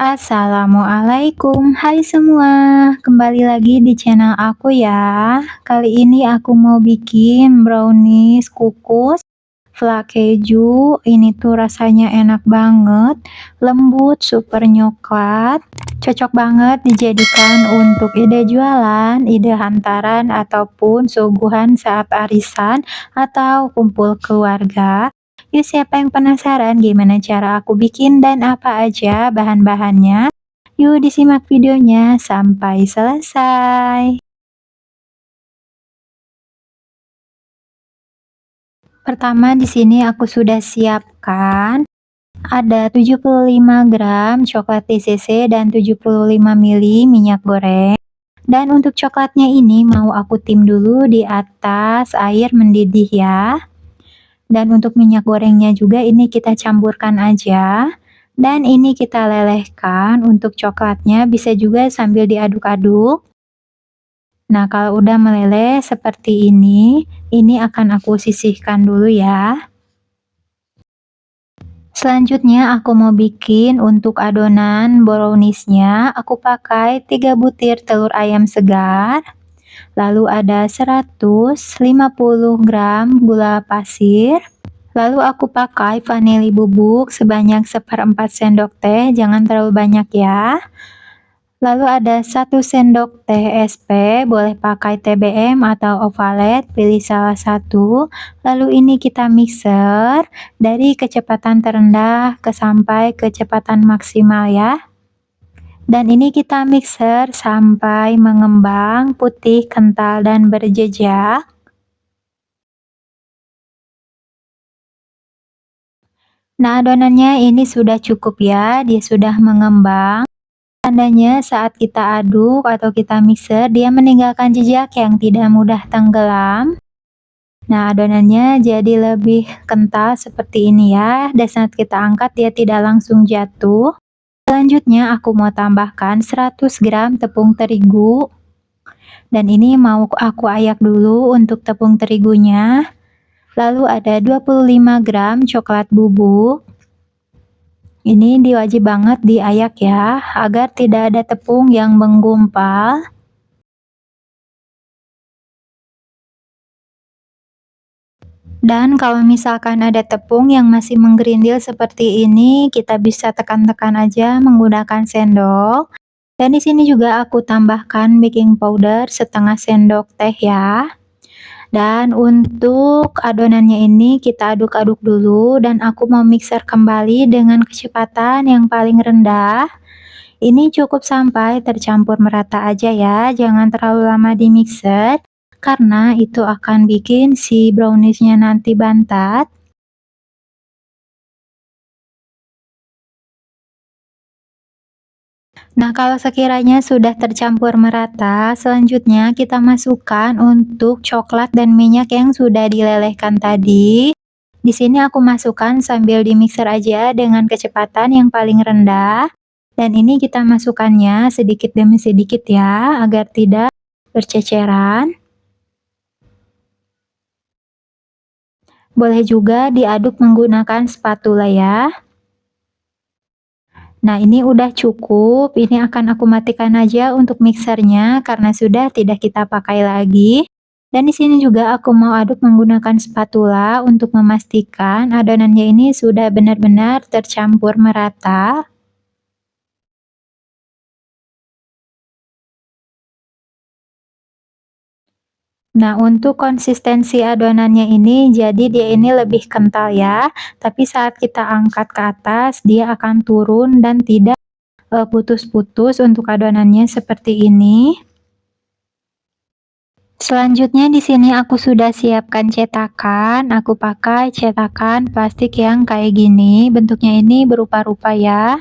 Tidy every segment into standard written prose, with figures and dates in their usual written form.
Assalamualaikum, hai semua, kembali lagi di channel aku ya. Kali ini aku mau bikin brownies kukus fla keju. Ini tuh rasanya enak banget, lembut, super nyoklat. Cocok banget dijadikan untuk ide jualan, ide hantaran, ataupun suguhan saat arisan atau kumpul keluarga. Yuk, siapa yang penasaran gimana cara aku bikin dan apa aja bahan-bahannya? Yuk disimak videonya sampai selesai. Pertama di sini aku sudah siapkan ada 75 gram coklat TCC dan 75 ml minyak goreng. Dan untuk coklatnya ini mau aku tim dulu di atas air mendidih ya. Dan untuk minyak gorengnya juga ini kita campurkan aja. Dan ini kita lelehkan untuk coklatnya, bisa juga sambil diaduk-aduk. Nah, kalau udah meleleh seperti ini akan aku sisihkan dulu ya. Selanjutnya aku mau bikin untuk adonan browniesnya, aku pakai 3 butir telur ayam segar, lalu ada 150 gram gula pasir, lalu aku pakai vanili bubuk sebanyak 1/4 sendok teh, jangan terlalu banyak ya. Lalu ada 1 sendok teh SP, boleh pakai TBM atau Ovalet, pilih salah satu. Lalu ini kita mixer dari kecepatan terendah ke sampai kecepatan maksimal ya. Dan ini kita mixer sampai mengembang, putih, kental, dan berjejak. Nah, adonannya ini sudah cukup ya, dia sudah mengembang. Tandanya saat kita aduk atau kita mixer, dia meninggalkan jejak yang tidak mudah tenggelam. Nah, adonannya jadi lebih kental seperti ini ya, dan saat kita angkat dia tidak langsung jatuh. Selanjutnya aku mau tambahkan 100 gram tepung terigu. Dan ini mau aku ayak dulu untuk tepung terigunya. Lalu ada 25 gram coklat bubuk. Ini diwajib banget diayak ya, agar tidak ada tepung yang menggumpal. Dan kalau misalkan ada tepung yang masih menggerindil seperti ini, kita bisa tekan-tekan aja menggunakan sendok. Dan di sini juga aku tambahkan baking powder setengah sendok teh ya. Dan untuk adonannya ini kita aduk-aduk dulu dan aku mau mixer kembali dengan kecepatan yang paling rendah. Ini cukup sampai tercampur merata aja ya, jangan terlalu lama di mixer karena itu akan bikin si browniesnya nanti bantat. Nah, kalau sekiranya sudah tercampur merata, selanjutnya kita masukkan untuk coklat dan minyak yang sudah dilelehkan tadi. Di sini aku masukkan sambil di mixer aja dengan kecepatan yang paling rendah. Dan ini kita masukkannya sedikit demi sedikit ya, agar tidak berceceran. Boleh juga diaduk menggunakan spatula ya. Nah, ini udah cukup, ini akan aku matikan aja untuk mixernya karena sudah tidak kita pakai lagi. Dan di sini juga aku mau aduk menggunakan spatula untuk memastikan adonannya ini sudah benar-benar tercampur merata. Nah, untuk konsistensi adonannya ini, jadi dia ini lebih kental ya, tapi saat kita angkat ke atas, dia akan turun dan tidak putus-putus untuk adonannya seperti ini. Selanjutnya di sini aku sudah siapkan cetakan, aku pakai cetakan plastik yang kayak gini, bentuknya ini berupa-rupa ya.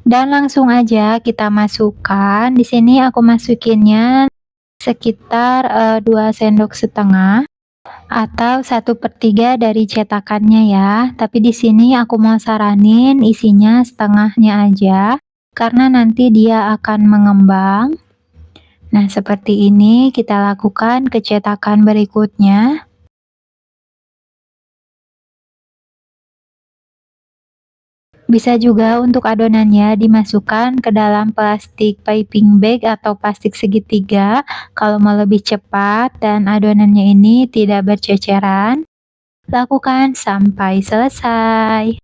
Dan langsung aja kita masukkan, di sini aku masukinnya sekitar 2 sendok setengah atau 1/3 dari cetakannya ya. Tapi di sini aku mau saranin isinya setengahnya aja, karena nanti dia akan mengembang. Nah, seperti ini kita lakukan ke cetakan berikutnya. Bisa juga untuk adonannya dimasukkan ke dalam plastik piping bag atau plastik segitiga kalau mau lebih cepat dan adonannya ini tidak berceceran. Lakukan sampai selesai.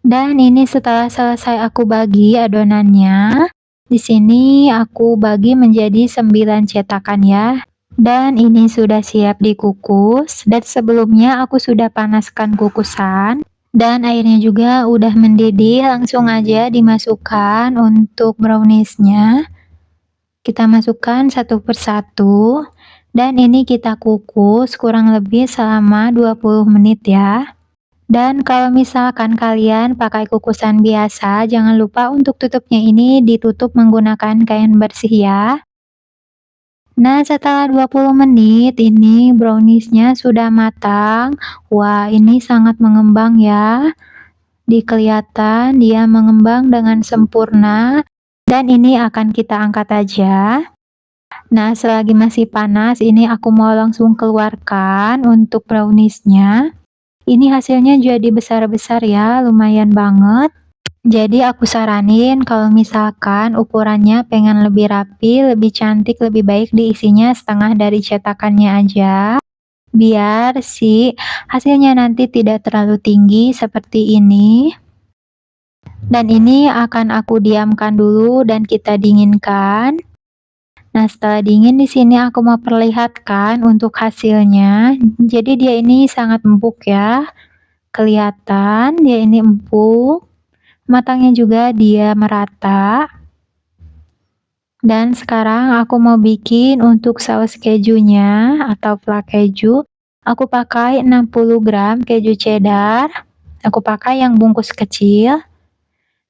Dan ini setelah selesai aku bagi adonannya, di sini aku bagi menjadi 9 cetakan ya. Dan ini sudah siap dikukus, dan sebelumnya aku sudah panaskan kukusan, dan airnya juga udah mendidih, langsung aja dimasukkan untuk browniesnya. Kita masukkan satu persatu, dan ini kita kukus kurang lebih selama 20 menit ya. Dan kalau misalkan kalian pakai kukusan biasa, jangan lupa untuk tutupnya ini ditutup menggunakan kain bersih ya. Nah, setelah 20 menit ini browniesnya sudah matang. Wah, ini sangat mengembang ya. Kelihatan dia mengembang dengan sempurna. Dan ini akan kita angkat aja. Nah, selagi masih panas, ini aku mau langsung keluarkan untuk browniesnya. Ini hasilnya jadi besar-besar ya, lumayan banget. Jadi aku saranin kalau misalkan ukurannya pengen lebih rapi, lebih cantik, lebih baik diisinya setengah dari cetakannya aja. Biar si hasilnya nanti tidak terlalu tinggi seperti ini. Dan ini akan aku diamkan dulu dan kita dinginkan. Nah, setelah dingin di sini aku mau perlihatkan untuk hasilnya. Jadi dia ini sangat empuk ya. Kelihatan dia ini empuk. Matangnya juga dia merata. Dan sekarang aku mau bikin untuk saus kejunya atau flak keju. Aku pakai 60 gram keju cheddar. Aku pakai yang bungkus kecil.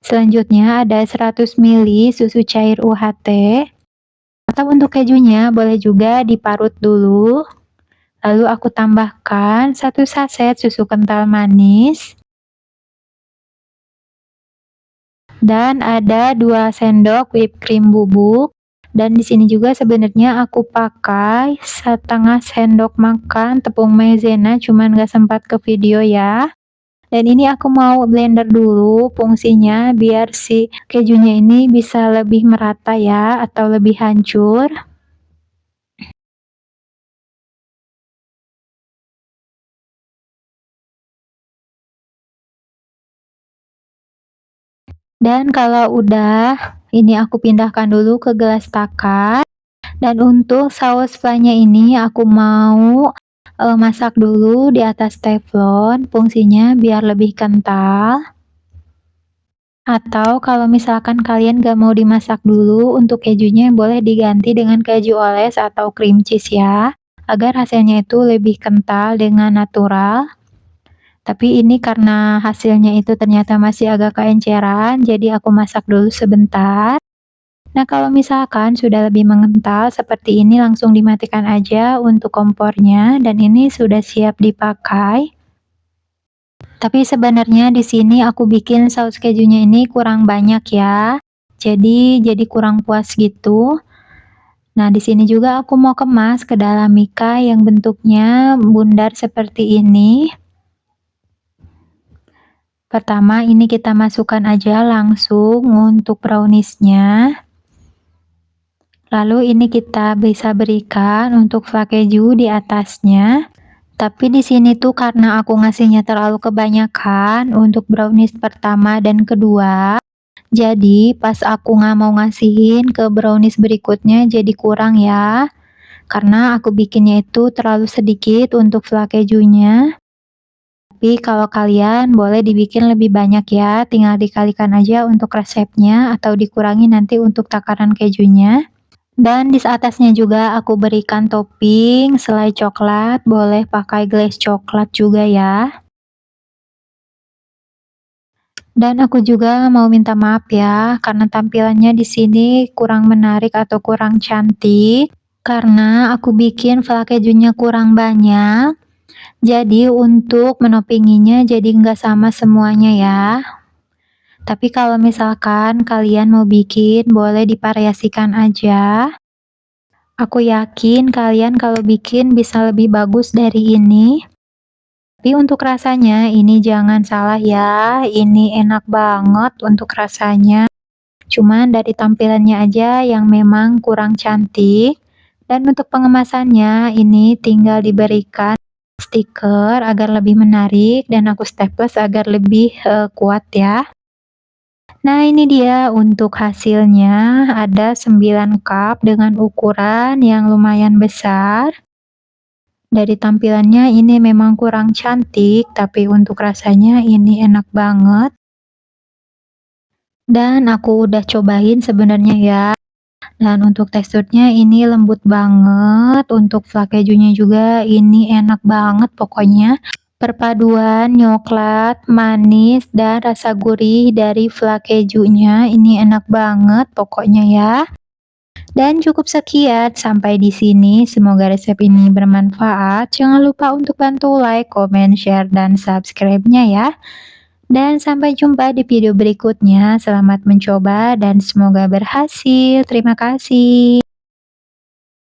Selanjutnya ada 100 ml susu cair UHT. Atau untuk kejunya boleh juga diparut dulu. Lalu aku tambahkan 1 saset susu kental manis. Dan ada 2 sendok whipped cream bubuk. Dan di sini juga sebenarnya aku pakai setengah sendok makan tepung maizena, cuman gak sempat ke video ya. Dan ini aku mau blender dulu fungsinya biar si kejunya ini bisa lebih merata ya, atau lebih hancur. Dan kalau udah, ini aku pindahkan dulu ke gelas takar. Dan untuk saus flanya ini aku mau masak dulu di atas teflon, fungsinya biar lebih kental. Atau kalau misalkan kalian gak mau dimasak dulu, untuk kejunya boleh diganti dengan keju oles atau cream cheese ya, agar hasilnya itu lebih kental dengan natural. Tapi ini karena hasilnya itu ternyata masih agak keenceran, jadi aku masak dulu sebentar. Nah, kalau misalkan sudah lebih mengental seperti ini, langsung dimatikan aja untuk kompornya, dan ini sudah siap dipakai. Tapi sebenarnya di sini aku bikin saus kejunya ini kurang banyak ya. Jadi kurang puas gitu. Nah, di sini juga aku mau kemas ke dalam mika yang bentuknya bundar seperti ini. Pertama ini kita masukkan aja langsung untuk browniesnya. Lalu ini kita bisa berikan untuk flak keju di atasnya. Tapi di sini tuh karena aku ngasihnya terlalu kebanyakan untuk brownies pertama dan kedua. Jadi pas aku nggak mau ngasihin ke brownies berikutnya jadi kurang ya. Karena aku bikinnya itu terlalu sedikit untuk flak kejunya. Tapi kalau kalian boleh dibikin lebih banyak ya, tinggal dikalikan aja untuk resepnya atau dikurangi nanti untuk takaran kejunya. Dan di atasnya juga aku berikan topping selai coklat, boleh pakai glaze coklat juga ya. Dan aku juga mau minta maaf ya, karena tampilannya di sini kurang menarik atau kurang cantik. Karena aku bikin flak kejunya kurang banyak. Jadi untuk menopinginya jadi nggak sama semuanya ya. Tapi kalau misalkan kalian mau bikin, boleh divariasikan aja. Aku yakin kalian kalau bikin bisa lebih bagus dari ini. Tapi untuk rasanya ini jangan salah ya, ini enak banget untuk rasanya. Cuman dari tampilannya aja yang memang kurang cantik. Dan untuk pengemasannya ini tinggal diberikan stiker agar lebih menarik dan aku staples agar lebih kuat ya. Nah ini dia untuk hasilnya, ada 9 cup dengan ukuran yang lumayan besar. Dari tampilannya ini memang kurang cantik, tapi untuk rasanya ini enak banget. Dan aku udah cobain sebenarnya ya. Dan untuk teksturnya ini lembut banget, untuk flan kejunya juga ini enak banget pokoknya. Perpaduan coklat, manis, dan rasa gurih dari flan kejunya ini enak banget pokoknya ya. Dan cukup sekian sampai di sini. Semoga resep ini bermanfaat. Jangan lupa untuk bantu like, comment, share, dan subscribe-nya ya. Dan sampai jumpa di video berikutnya. Selamat mencoba dan semoga berhasil. Terima kasih.